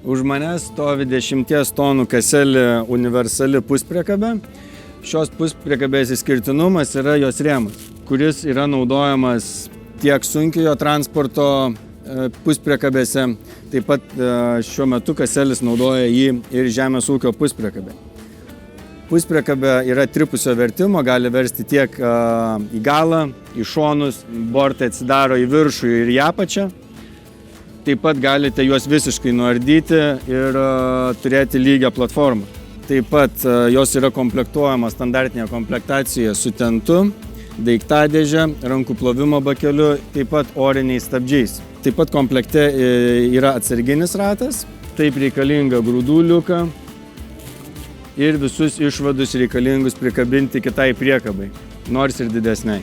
Už manęs stovi 10 tonų kaselė universali puspriekabė. Šios puspriekabės išskirtinumas yra jos rėmas, kuris yra naudojamas tiek sunkiojo transporto puspriekabėse. Taip pat šiuo metu kaselis naudoja jį ir žemės ūkio puspriekabė. Puspriekabė yra tripusio vertimo, gali versti tiek į galą, į šonus, bortai atsidaro į viršų ir į apačią. Taip pat galite juos visiškai nuardyti ir turėti lygią platformą. Taip pat jos yra komplektuojamos standartinėje komplektacijoje su tentu, daiktadėže, rankų plovimo bakeliu, taip pat oriniais stabdžiais. Taip pat komplekte yra atsarginis ratas, taip reikalinga grūdų liuka ir visus išvadus reikalingus prikabinti kitai priekabai, nors ir didesniai.